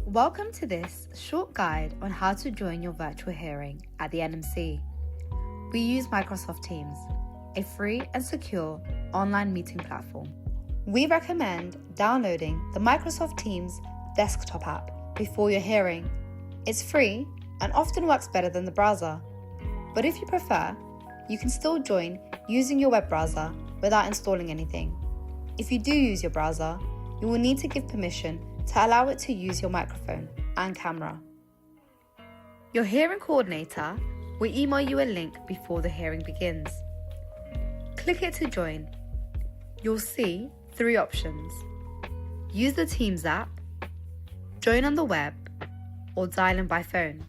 Welcome to this short guide on how to join your virtual hearing at the NMC. We use Microsoft Teams, a free and secure online meeting platform. We recommend downloading the Microsoft Teams desktop app before your hearing. It's free and often works better than the browser. But if you prefer, you can still join using your web browser without installing anything. If you do use your browser, you will need to give permission to allow it to use your microphone and camera. Your hearing coordinator will email you a link before the hearing begins. Click it to join. You'll see 3 options. Use the Teams app, join on the web, or dial in by phone.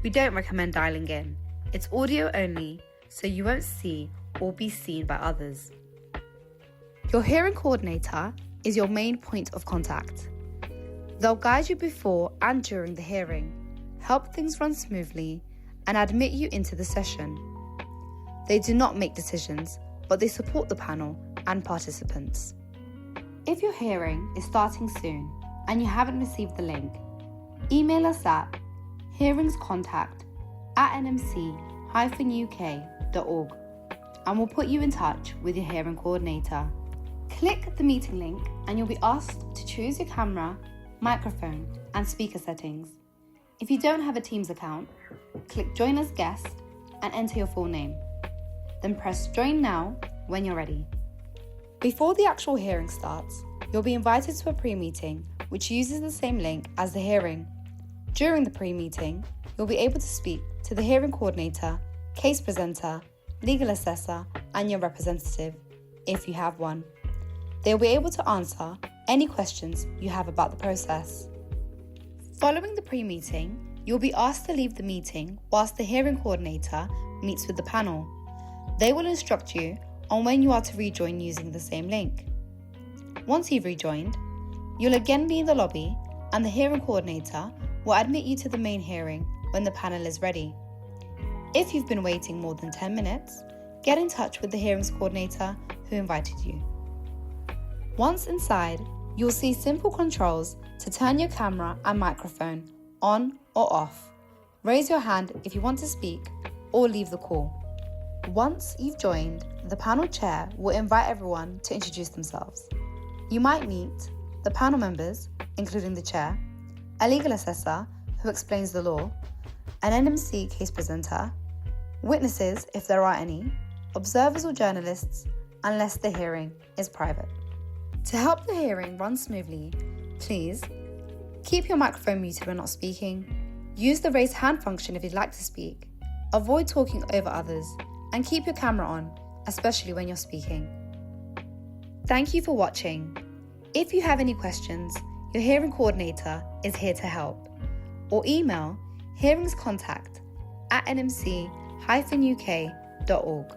We don't recommend dialing in. It's audio only, so you won't see or be seen by others. Your hearing coordinator is your main point of contact. They'll guide you before and during the hearing, help things run smoothly, and admit you into the session. They do not make decisions, but they support the panel and participants. If your hearing is starting soon and you haven't received the link, email us at hearingscontact@nmc-uk.org and we'll put you in touch with your hearing coordinator. Click the meeting link and you'll be asked to choose your camera, microphone, and speaker settings. If you don't have a Teams account, click Join as Guest and enter your full name. Then press Join Now when you're ready. Before the actual hearing starts, you'll be invited to a pre-meeting which uses the same link as the hearing. During the pre-meeting, you'll be able to speak to the hearing coordinator, case presenter, legal assessor, and your representative, if you have one. They'll be able to answer any questions you have about the process. Following the pre-meeting, you'll be asked to leave the meeting whilst the hearing coordinator meets with the panel. They will instruct you on when you are to rejoin using the same link. Once you've rejoined, you'll again be in the lobby and the hearing coordinator will admit you to the main hearing when the panel is ready. If you've been waiting more than 10 minutes, get in touch with the hearings coordinator who invited you. Once inside, you'll see simple controls to turn your camera and microphone on or off. Raise your hand if you want to speak or leave the call. Once you've joined, the panel chair will invite everyone to introduce themselves. You might meet the panel members, including the chair, a legal assessor who explains the law, an NMC case presenter, witnesses if there are any, observers or journalists, unless the hearing is private. To help the hearing run smoothly, please keep your microphone muted when not speaking, use the raise hand function if you'd like to speak, avoid talking over others, and keep your camera on, especially when you're speaking. Thank you for watching. If you have any questions, your hearing coordinator is here to help, or email hearingscontact@nmc-uk.org.